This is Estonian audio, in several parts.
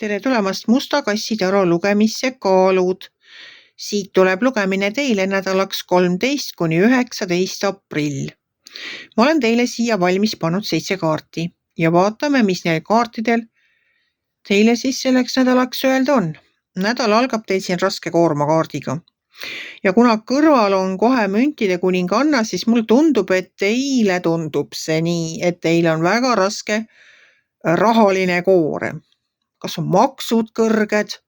Tere tulemast Musta kassi taro lugemisse kaalud. Siit tuleb lugemine teile nädalaks 13 kuni 19 aprill. Ma olen teile siia valmis pannud 7 kaarti ja vaatame, mis neil kaartidel teile siis selleks nädalaks öelda on. Nädal algab teil siin raske koorma kaardiga. Ja kuna kõrval on kohe müntide kuninganna, siis mul tundub, et teile tundub see nii, et teil on väga raske rahaline koorem. Kas on maksud kõrged,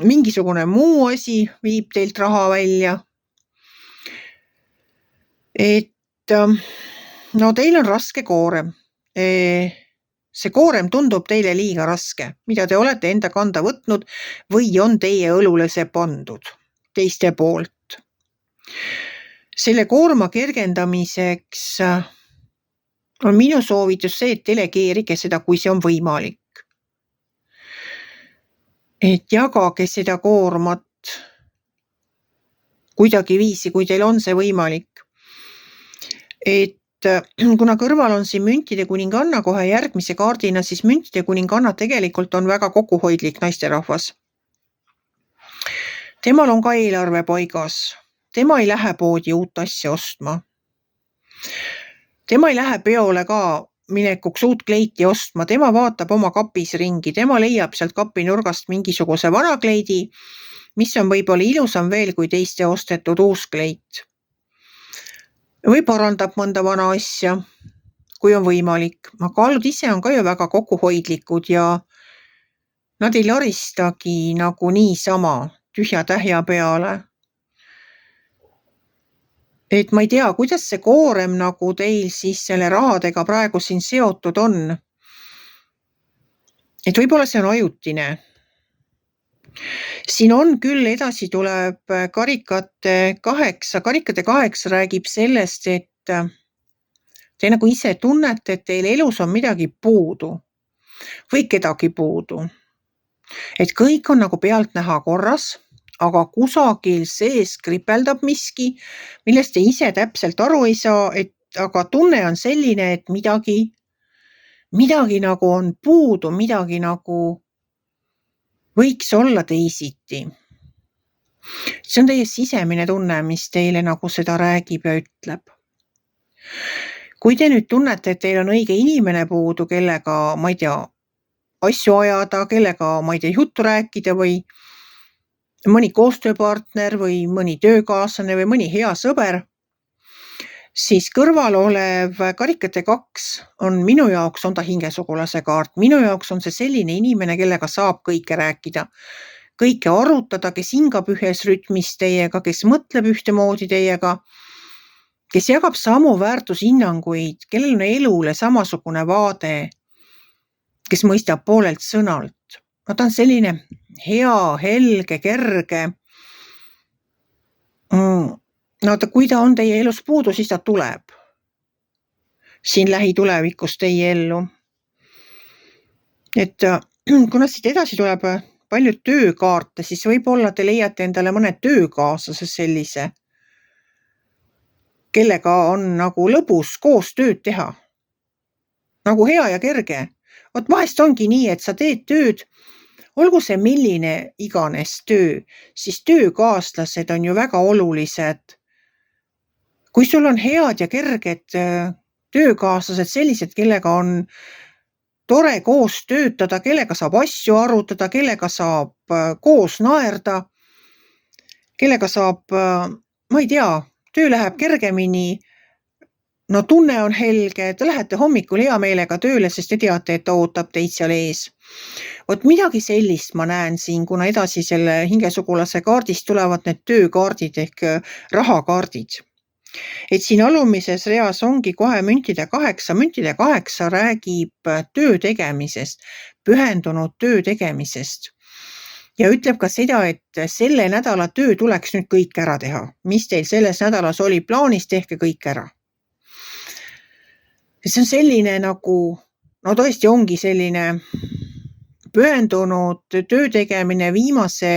mingisugune muu asi viib teilt raha välja. No teil on raske koorem. See koorem tundub teile liiga raske, mida te olete enda kanda võtnud või on teie õlule see pandud teiste poolt. Selle koorma kergendamiseks on minu soovitus see, et delegeerige seda, kui see on võimalik. Et jagage seda koormat kuidagi viisi, kui teil on see võimalik. Kuna kõrval on siin müntide kuninganna kohe järgmise kaardina, siis müntide kuninganna tegelikult on väga kokkuhoidlik naisterahvas. Temal on ka eelarve paigas. Tema ei lähe poodi uut asja ostma. Tema ei lähe peole ka minekuks uut kleiti ostma. Tema vaatab oma kapis ringi. Tema leiab sealt kapi nurgast mingisuguse vana kleidi, mis on võib-olla ilusam veel kui teiste ostetud uus kleit. Või parandab mõnda vana asja, kui on võimalik. Kaalud ise on ka ju väga kokkuhoidlikud ja nad ei laristagi nagu niisama tühja tähja peale. Et ma ei tea, kuidas see koorem nagu teil siis selle rahadega praegu siin seotud on. Et võib-olla see on ajutine. Siin on küll edasi tuleb karikate 8. Karikate 8 räägib sellest, et te nagu ise tunnete, et teil elus on midagi puudu või kedagi puudu. Et kõik on nagu pealt näha korras, aga kusagil sees kripeldab miski, millest te ise täpselt aru ei saa, aga tunne on selline, et midagi nagu on puudu, midagi nagu võiks olla teisiti. See on teie sisemine tunne, mis teile nagu seda räägib ja ütleb. Kui te nüüd tunnete, et teil on õige inimene puudu, kellega, ma ei tea, asju ajada, kellega, ma ei tea, juttu rääkida või mõni koostööpartner või mõni töökaaslane või mõni hea sõber, siis kõrval olev karikate 2 on minu jaoks on ta hingesugulase kaart. Minu jaoks on see selline inimene, kellega saab kõike rääkida, kõike arutada, kes hingab ühes rütmis teiega, kes mõtleb ühtemoodi teiega, kes jagab samu väärtushinnanguid, kellel on elule samasugune vaade, kes mõistab poolelt sõnalt. Ta on selline hea, helge, kerge. Kui ta on teie elus puudu, siis ta tuleb siin lähitulevikus teie ellu. Et kuna siit edasi tuleb palju töökaarte, siis võib-olla te leiate endale mõne töökaaslase sellise, kellega on nagu lõbus koos tööd teha. Nagu hea ja kerge. Vahest ongi nii, et sa teed tööd, olgu see milline iganes töö, siis töökaaslased on ju väga olulised. Kui sul on head ja kerged töökaaslased sellised, kellega on tore koos töötada, kellega saab asju arutada, kellega saab koos naerda, kellega saab, ma ei tea, töö läheb kergemini, no tunne on helge, te lähete hommikul hea meelega tööle, sest te teate, et ta ootab teid seal ees. Midagi sellist ma näen siin, kuna edasi selle hingesugulase kaardist tulevad need töökaardid ehk rahakaardid. Et siin alumises reas ongi kohe müntide 8. Müntide 8 räägib töö tegemisest, pühendunud töö tegemisest. Ja ütleb ka seda, et selle nädala töö tuleks nüüd kõik ära teha. Mis teil selles nädalas oli plaanis, tehke kõik ära. See on selline nagu, no tõesti ongi selline pühendunud töö tegemine, viimase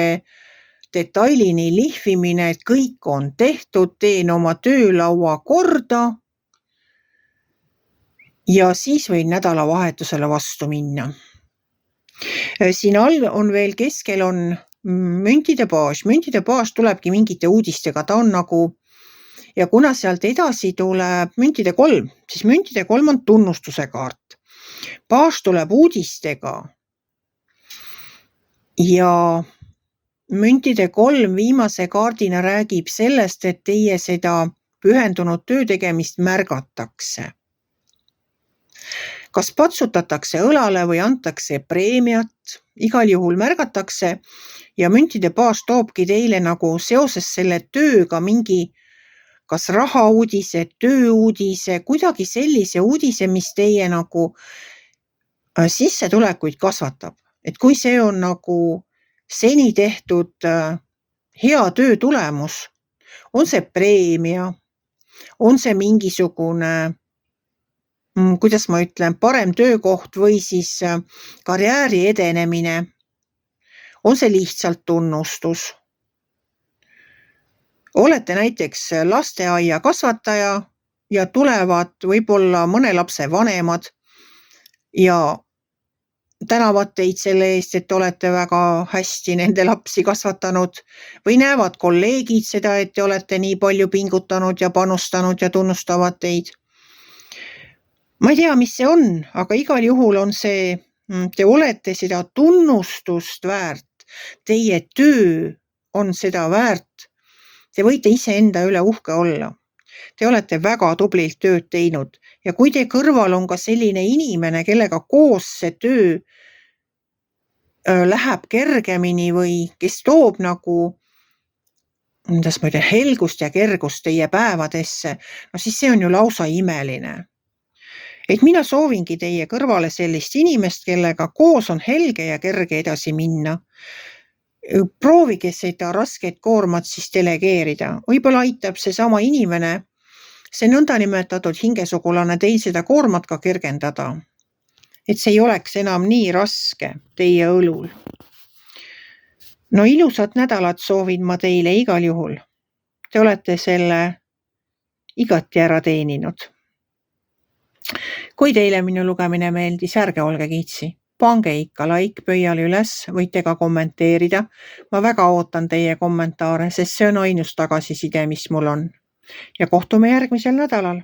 detailini lihvimine, et kõik on tehtud, teen oma töölaua korda ja siis võin nädalavahetusele vastu minna. Siin all on veel keskel on müntide baas. Müntide baas tulebki mingite uudistega. Ta on nagu ja kuna sealt edasi tuleb müntide 3, siis müntide 3 on tunnustuse kaart. Baas tuleb uudistega. Ja müntide 3 viimase kaardina räägib sellest, et teie seda pühendunud töö tegemist märgatakse. Kas patsutatakse õlale või antakse preemiat, igal juhul märgatakse ja müntide baas toobki teile nagu seoses selle tööga mingi kas rahauudise, tööuudise, kuidagi sellise uudise, mis teie nagu sissetulekuid kasvatab. Et kui see on nagu seni tehtud hea töö tulemus, on see preemia, on see mingisugune, kuidas ma ütlen, parem töökoht või siis karjääri edenemine, on see lihtsalt tunnustus. Olete näiteks lasteaia kasvataja ja tulevad võib-olla mõne lapse vanemad ja tänavad teid selle eest, et olete väga hästi nende lapsi kasvatanud või näevad kolleegid seda, et te olete nii palju pingutanud ja panustanud ja tunnustavad teid. Ma ei tea, mis see on, aga igal juhul on see, te olete seda tunnustust väärt. Teie töö on seda väärt. Te võite iseenda üle uhke olla. Te olete väga tublilt tööd teinud ja kui te kõrval on ka selline inimene, kellega koos see töö läheb kergemini või kes toob nagu helgust ja kergust teie päevadesse, no siis see on ju lausa imeline. Et mina soovingi teie kõrvale sellist inimest, kellega koos on helge ja kerge edasi minna. Proovige seda rasket koormat siis delegeerida. Võib-olla aitab see sama inimene, see nõndanimetatud hingesugulane teil seda koormat ka kergendada. Et see ei oleks enam nii raske teie õlul. No ilusat nädalat soovin ma teile igal juhul. Te olete selle igati ära teeninud. Kui teile minu lugemine meeldis, ärge olge kiitsi. Pange ikka like pöial üles, võite ka kommenteerida. Ma väga ootan teie kommentaare, sest see on ainus tagasiside, mis mul on. Ja kohtume järgmisel nädalal.